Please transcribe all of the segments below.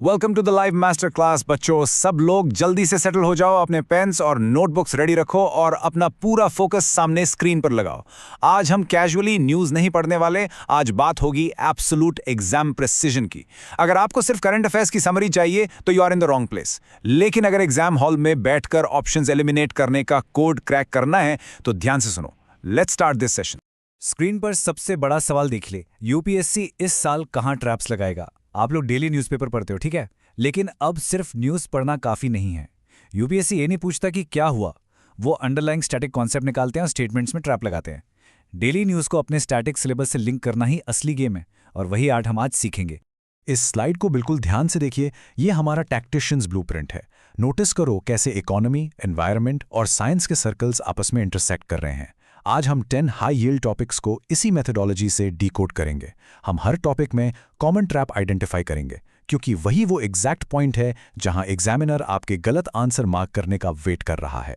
Welcome to the live master class. बच्चों, सब लोग जल्दी से सेटल हो जाओ, अपने पेन्स और नोटबुक्स रेडी रखो और अपना पूरा फोकस सामने स्क्रीन पर लगाओ। आज हम कैजुअली न्यूज़ नहीं पढ़ने वाले, आज बात होगी एब्सोल्यूट एग्जाम प्रिसिजन की। अगर आपको सिर्फ करंट अफेयर्स की समरी चाहिए तो you are in the wrong place. लेकिन अगर एग्जाम हॉल में बैठकर ऑप्शंस एलिमिनेट करने का कोड क्रैक करना है तो ध्यान से सुनो। Let's start this session. Screen पर सबसे बड़ा सवाल देख ले, यूपीएससी इस साल कहां ट्रैप्स लगाएगा। आप लोग डेली न्यूज़पेपर पढ़ते हो, ठीक है, लेकिन अब सिर्फ न्यूज़ पढ़ना काफ़ी नहीं है। यूपीएससी ये नहीं पूछता कि क्या हुआ, वो अंडरलाइंग स्टैटिक कॉन्सेप्ट निकालते हैं और स्टेटमेंट्स में ट्रैप लगाते हैं। डेली न्यूज़ को अपने स्टैटिक सिलेबस से लिंक करना ही असली गेम है, और वही आर्ट हम आज सीखेंगे। इस स्लाइड को बिल्कुल ध्यान से देखिए, ये हमारा टैक्टिशियंस ब्लूप्रिंट है। नोटिस करो कैसे इकोनॉमी, एनवायरनमेंट और साइंस के सर्कल्स आपस में इंटरसेक्ट कर रहे हैं। आज हम 10 हाई यील्ड टॉपिक्स को इसी मेथोडोलॉजी से डिकोड करेंगे। हम हर टॉपिक में कॉमन ट्रैप आइडेंटिफाई करेंगे, क्योंकि वही वो एग्जैक्ट पॉइंट है जहां एग्जामिनर आपके गलत आंसर मार्क करने का वेट कर रहा है।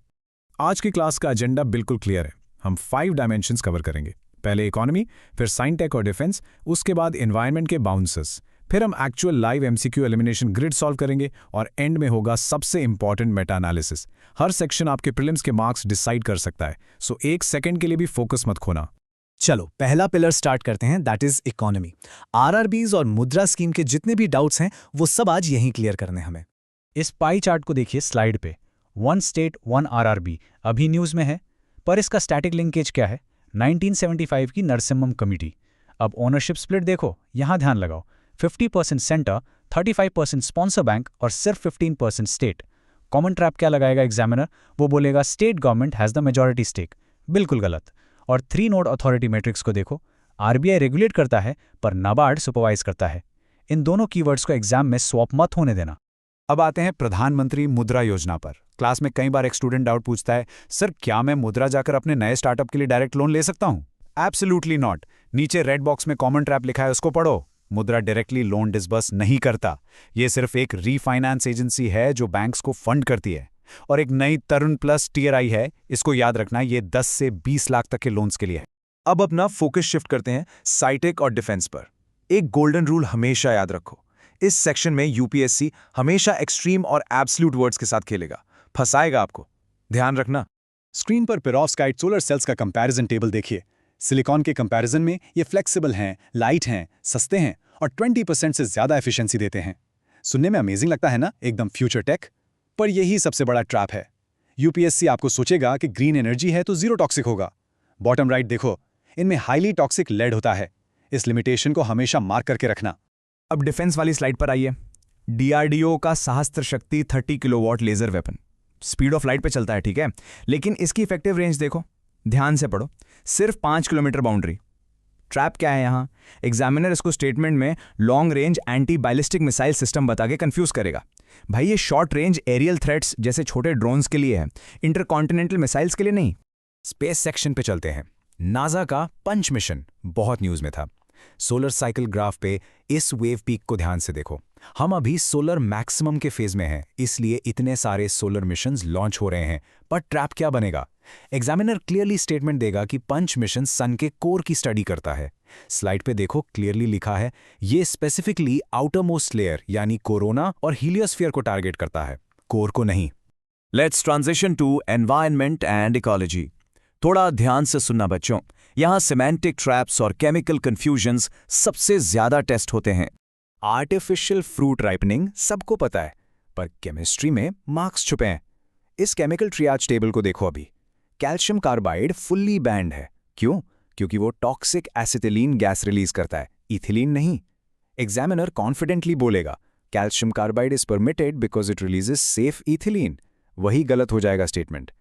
आज की क्लास का एजेंडा बिल्कुल क्लियर है। हम 5 डायमेंशंस कवर करेंगे। पहले इकोनॉमी, फिर साइंटेक और डिफेंस, उसके बाद एनवायरनमेंट के बाउंसर्स, फिर हम actual live MCQ elimination grid solve करेंगे और एंड में होगा सबसे इंपॉर्टेंट मेटा एनालिसिस। हर सेक्शन आपके प्रीलिम्स के मार्क्स डिसाइड कर सकता है, सो एक सेकंड के लिए भी फोकस मत खोना। चलो पहला पिलर स्टार्ट करते हैं, दैट इज इकोनॉमी। आरआरबीज और मुद्रा स्कीम के जितने भी डाउट्स हैं वो सब आज यहीं क्लियर करने हमें। इस पाई चार्ट को देखिए स्लाइड पे। 1 स्टेट 1 आरआरबी अभी न्यूज़ में है, पर इसका स्टैटिक लिंकेज क्या है? 1975 की नरसिम्हम कमेटी। अब ओनरशिप स्प्लिट देखो, यहां ध्यान लगाओ। 50% सेंटर, 35% स्पॉन्सर बैंक और सिर्फ 15% स्टेट। कॉमन ट्रैप क्या लगाएगा एग्जामिनर? वो बोलेगा state government has the majority stake. बिल्कुल गलत। और 3 नोड अथॉरिटी मैट्रिक्स को देखो, आरबीआई रेगुलेट करता है पर नाबार्ड सुपरवाइज करता है। इन दोनों कीवर्ड्स को एग्जाम में स्वैप मत होने देना। अब आते हैं प्रधानमंत्री मुद्रा योजना पर। क्लास में कई बार एक स्टूडेंट डाउट पूछता है, सर क्या मैं मुद्रा जाकर अपने नए स्टार्टअप के लिए डायरेक्ट लोन ले सकता हूँ? Absolutely not. नीचे रेड बॉक्स में कॉमन ट्रैप लिखा है, उसको पढ़ो। मुद्रा डायरेक्टली लोन डिसबर्स नहीं करता। ये सिर्फ एक रीफाइनेंस एजेंसी है जो बैंक्स को फंड करती है। और एक नई तरुण प्लस टियर आई है, इसको याद रखना, ये 10 से 20 लाख तक के लोन्स के लिए है। अब अपना फोकस शिफ्ट करते हैं साइटेक और डिफेंस पर। एक गोल्डन रूल हमेशा याद रखो, इस सेक्शन में यूपीएससी हमेशा एक्सट्रीम और एब्सोल्यूट वर्ड्स के साथ खेलेगा, फंसाएगा आपको, ध्यान रखना। स्क्रीन पर पेरोव्स्काइट सोलर सेल्स का कंपैरिजन टेबल देखिए। सिलिकॉन के कंपैरिजन में ये फ्लेक्सिबल हैं, लाइट हैं, सस्ते हैं और 20% से ज़्यादा एफिशिएंसी देते हैं। सुनने में अमेजिंग लगता है ना, एकदम फ्यूचर टेक। पर यही सबसे बड़ा ट्रैप है। यूपीएससी आपको सोचेगा कि ग्रीन एनर्जी है तो जीरो टॉक्सिक होगा। बॉटम राइट देखो, इनमें हाईली टॉक्सिक लेड होता है। इस लिमिटेशन को हमेशा मार्क करके रखना। अब डिफेंस वाली स्लाइड पर आइए। डीआरडीओ का Sahastra Shakti 30 kilowatt laser weapon speed of light पे चलता है, ठीक है, लेकिन इसकी इफेक्टिव रेंज देखो, ध्यान से पढ़ो, सिर्फ 5 किलोमीटर बाउंड्री। ट्रैप क्या है यहाँ? एग्जामिनर इसको स्टेटमेंट में long range anti ballistic missile system बता के कंफ्यूज करेगा। भाई ये शॉर्ट रेंज एरियल थ्रेट्स जैसे छोटे ड्रोन्स के लिए है, इंटरकॉन्टिनेंटल मिसाइल्स के लिए नहीं। स्पेस सेक्शन पे चलते हैं। नासा का पंच मिशन बहुत न्यूज़ में था। सोलर साइकिल ग्राफ पे इस वेव पीक को ध्यान से देखो। हम अभी सोलर मैक्सिमम के फेज में हैं, इसलिए इतने सारे सोलर मिशंस लॉन्च हो रहे हैं। पर ट्रैप क्या बनेगा? एग्जामिनर क्लियरली स्टेटमेंट देगा कि पंच मिशन सन के कोर की स्टडी करता है। स्लाइड पे देखो, क्लियरली लिखा है ये स्पेसिफिकली आउटर मोस्ट लेयर यानी कोरोना और हीलियोस्फीयर को टारगेट करता है, कोर को नहीं। Let's transition to environment and ecology. थोड़ा ध्यान से सुनना बच्चों, यहां सिमेंटिक ट्रैप्स और केमिकल कंफ्यूजन्स सबसे ज्यादा टेस्ट होते हैं। आर्टिफिशियल फ्रूट राइपनिंग सबको पता है, पर केमिस्ट्री में मार्क्स छुपे हैं। इस केमिकल ट्रियाज टेबल को देखो अभी। कैल्शियम कार्बाइड फुल्ली बैंड है। क्यों? क्योंकि वो टॉक्सिक एसिटिलीन गैस रिलीज करता है, इथिलीन नहीं। एग्जामिनर कॉन्फिडेंटली बोलेगा calcium carbide is permitted because it releases safe ethylene. वही गलत हो जाएगा स्टेटमेंट।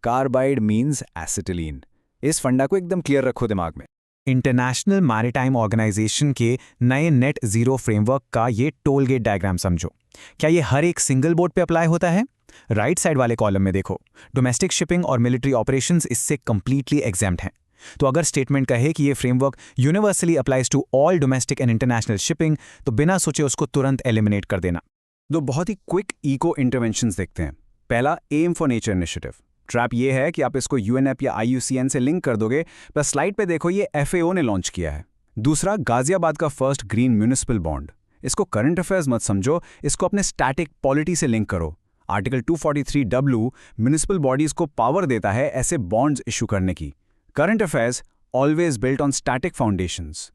Carbide means acetylene. इस फंडा को एकदम क्लियर रखो दिमाग में। इंटरनेशनल मैरीटाइम ऑर्गेनाइजेशन के नए नेट जीरो फ्रेमवर्क का ये टोल गेट डायग्राम समझो। क्या ये हर एक सिंगल बोट पे अप्लाई होता है? राइट साइड वाले कॉलम में देखो, डोमेस्टिक शिपिंग और मिलिट्री ऑपरेशंस इससे कंप्लीटली एग्जेम्प्ट हैं। तो अगर स्टेटमेंट कहे कि ये framework universally applies to all domestic and international shipping, तो बिना सोचे उसको तुरंत एलिमिनेट कर देना। दो बहुत ही क्विक इको इंटरवेंशंस देखते हैं। पहला, aim for nature initiative. Trap ये है कि आप इसको यूएनएप या आईयूसीएन से लिंक कर दोगे, पर स्लाइड पे देखो ये एफएओ ने लॉन्च किया है। दूसरा, गाजियाबाद का फर्स्ट ग्रीन म्यूनिसिपल बॉन्ड। इसको करंट अफेयर्स मत समझो, इसको अपने स्टैटिक पॉलिटी से लिंक करो। आर्टिकल 243W म्युनिसिपल बॉडीज को पावर देता है ऐसे बॉन्ड्स इशू करने की। Current affairs always built on static foundations.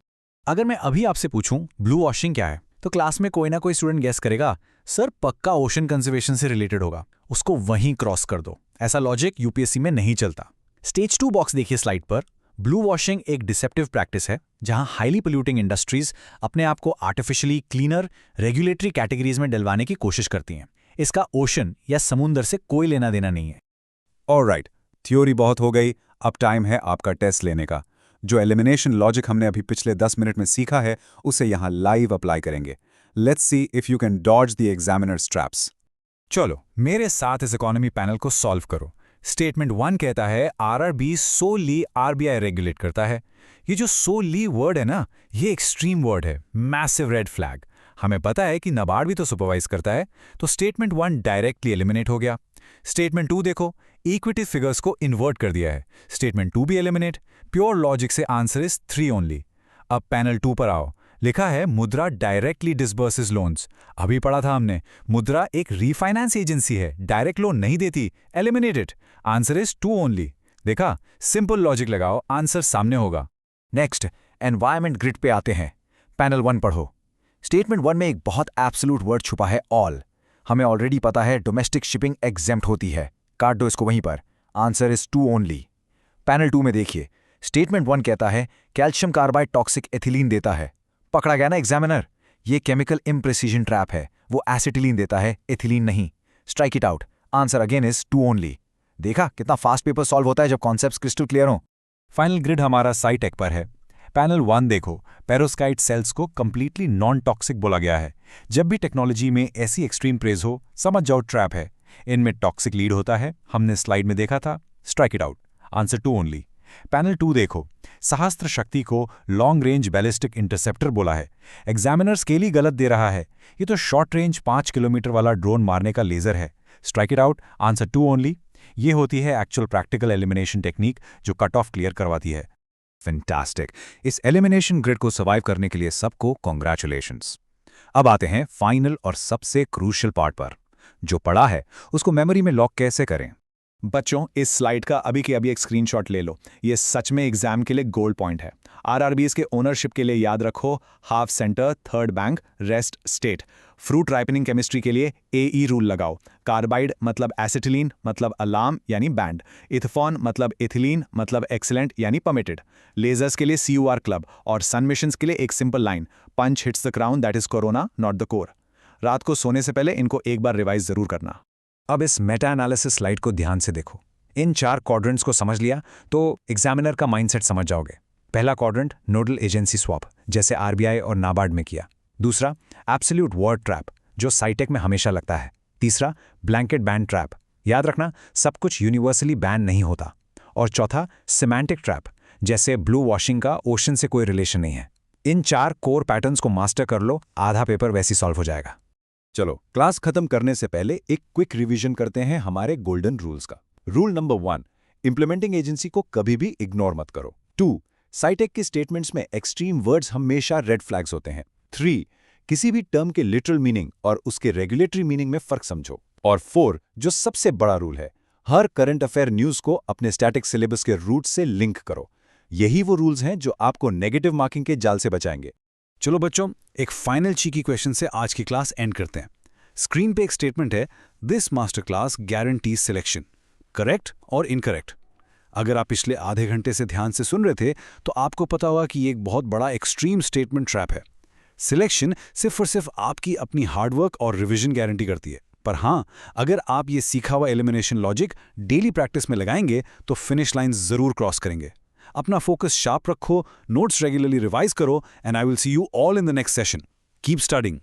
अगर मैं अभी आपसे पूछूं ब्लू वॉशिंग क्या है, तो क्लास में कोई ना कोई स्टूडेंट गेस करेगा, सर पक्का ओशन कंजर्वेशन से रिलेटेड होगा, उसको वहीं क्रॉस कर दो। ऐसा लॉजिक यूपीएससी में नहीं चलता। स्टेज 2 बॉक्स देखिए स्लाइड पर। ब्लू वॉशिंग एक डिसेप्टिव प्रैक्टिस है जहां हाईली पोल्यूटिंग इंडस्ट्रीज अपने आप को आर्टिफिशियली क्लीनर रेगुलेटरी कैटेगरीज में डलवाने की कोशिश करती हैं। इसका ओशन या समुंदर से कोई लेना देना नहीं है। ऑलराइट, थ्योरी बहुत हो गई, अब टाइम है आपका टेस्ट लेने का। जो एलिमिनेशन लॉजिक हमने अभी पिछले 10 मिनट में सीखा है उसे यहां लाइव अप्लाई करेंगे। Let's see if you can dodge the examiners traps. चलो मेरे साथ इस इकोनॉमी पैनल को सॉल्व करो। स्टेटमेंट 1 कहता है आरआरबी सोली आरबीआई रेगुलेट करता है। ये जो सोली वर्ड है ना, ये एक्सट्रीम वर्ड है, मैसिव रेड फ्लैग। हमें पता है कि नाबार्ड भी तो सुपरवाइज करता है, तो स्टेटमेंट 1 डायरेक्टली एलिमिनेट हो गया। स्टेटमेंट 2 देखो, इक्विटी फिगर्स को इन्वर्ट कर दिया है। स्टेटमेंट 2 भी एलिमिनेट। प्योर लॉजिक से आंसर इज 3 ओनली। अब पैनल 2 पर आओ। लिखा है मुद्रा डायरेक्टली डिसबर्सेस लोन्स। अभी पढ़ा था हमने, मुद्रा एक रीफाइनेंस एजेंसी है, डायरेक्ट लोन नहीं देती, एलिमिनेटेड। Answer is 2 only. देखा, सिंपल लॉजिक लगाओ, आंसर सामने होगा। नेक्स्ट, एनवायरमेंट ग्रिड पे आते हैं। पैनल 1 पढ़ो। स्टेटमेंट 1 में एक बहुत एब्सोल्यूट वर्ड छुपा है, ऑल। हमें ऑलरेडी पता है डोमेस्टिक शिपिंग एग्जेम्प्ट होती है, काट दो इसको वहीं पर। Answer is 2 only. पैनल 2 में देखिए, स्टेटमेंट 1 कहता है कैल्शियम कार्बाइड टॉक्सिक एथिलीन देता है। पकड़ा गया ना एग्जामिनर, ये केमिकल इम्प्रेसिजन ट्रैप है, वो एसिटिलीन देता है, एथिलीन नहीं। Strike it out. Answer again is 2 only. देखा कितना फास्ट पेपर सॉल्व होता है जब कॉन्सेप्ट्स क्रिस्टल क्लियर हो। फाइनल ग्रिड हमारा साइटेक पर है। पैनल 1 देखो, पेरोस्काइट सेल्स को कंप्लीटली नॉन टॉक्सिक बोला गया है। जब भी टेक्नोलॉजी में ऐसी एक्सट्रीम प्रेज हो, समझ जाओ ट्रैप है। इनमें टॉक्सिक लीड होता है, हमने स्लाइड में देखा था। Strike it out. Answer 2 only. Panel 2 देखो, सहस्त्र शक्ति को लॉन्ग रेंज बैलिस्टिक इंटरसेप्टर बोला है। एग्जामिनर स्केल ही गलत दे रहा है, ये तो शॉर्ट रेंज 5 किलोमीटर वाला ड्रोन मारने का लेजर है। Strike it out. Answer 2 only. ये होती है एक्चुअल प्रैक्टिकल एलिमिनेशन टेक्निक जो कट ऑफ क्लियर करवाती है। फैंटास्टिक। इस एलिमिनेशन ग्रिड को सर्वाइव करने के लिए सबको कॉन्ग्रेचुलेशंस। अब आते हैं फाइनल और सबसे क्रूशियल पार्ट पर। जो पढ़ा है उसको मेमोरी में लॉक कैसे करें। बच्चों, इस स्लाइड का अभी के अभी एक स्क्रीनशॉट ले लो। ये सच में एग्जाम के लिए गोल्ड पॉइंट है। आरआरबीएस के ओनरशिप के लिए याद रखो, half centre, third bank, rest state. Fruit ripening chemistry के लिए एई रूल लगाओ। कार्बाइड मतलब एसिटिलीन मतलब अलार्म यानी बैंड। इथफॉन मतलब इथिलीन मतलब एक्सीलेंट यानी परमिटेड। लेजर्स के लिए CUR क्लब और सन मिशंस के लिए एक simple line, punch hits the crown that is corona not the core. रात को सोने से पहले इनको एक बार रिवाइज जरूर करना। अब इस मेटा एनालिसिस स्लाइड को ध्यान से देखो। इन 4 क्वाड्रेंट्स को समझ लिया तो एग्जामिनर का माइंडसेट समझ जाओगे। पहला क्वाड्रेंट नोडल एजेंसी स्वैप, जैसे आरबीआई और नाबार्ड में किया। दूसरा एब्सोल्यूट वर्ड ट्रैप, जो साइटेक में हमेशा लगता है। तीसरा ब्लैंकेट बैन ट्रैप, याद रखना सब कुछ यूनिवर्सली बैन नहीं होता। और चौथा सिमेंटिक ट्रैप, जैसे ब्लू वॉशिंग का ओशन से कोई रिलेशन नहीं है। इन 4 कोर पैटर्न्स को मास्टर कर लो, आधा पेपर वैसे सॉल्व हो जाएगा। चलो क्लास खत्म करने से पहले एक क्विक रिवीजन करते हैं हमारे गोल्डन रूल्स का। रूल नंबर 1, इंप्लीमेंटिंग एजेंसी को कभी भी इग्नोर मत करो। 2, साइटेक के स्टेटमेंट्स में एक्सट्रीम वर्ड्स हमेशा रेड फ्लैग्स होते हैं। 3, किसी भी टर्म के लिटरल मीनिंग और उसके रेगुलेटरी मीनिंग में फर्क समझो। और 4, जो सबसे बड़ा रूल है, हर करंट अफेयर न्यूज को अपने स्टैटिक सिलेबस के रूट से लिंक करो। यही वो रूल्स हैं जो आपको नेगेटिव मार्किंग के जाल से बचाएंगे। चलो बच्चों, एक फाइनल चीकी क्वेश्चन से आज की क्लास एंड करते हैं। स्क्रीन पे एक स्टेटमेंट है, this master class guarantees selection, correct और इनकरेक्ट। अगर आप पिछले आधे घंटे से ध्यान से सुन रहे थे तो आपको पता होगा कि ये एक बहुत बड़ा एक्सट्रीम स्टेटमेंट ट्रैप है। सिलेक्शन सिर्फ और सिर्फ आपकी अपनी हार्डवर्क और रिविजन गारंटी करती है, पर हाँ, अगर आप ये सीखा हुआ एलिमिनेशन लॉजिक डेली प्रैक्टिस में लगाएंगे तो फिनिश लाइन जरूर क्रॉस करेंगे। अपना फोकस शार्प रखो, नोट्स रेगुलरली रिवाइज करो, and I will see you all in the next session. Keep studying.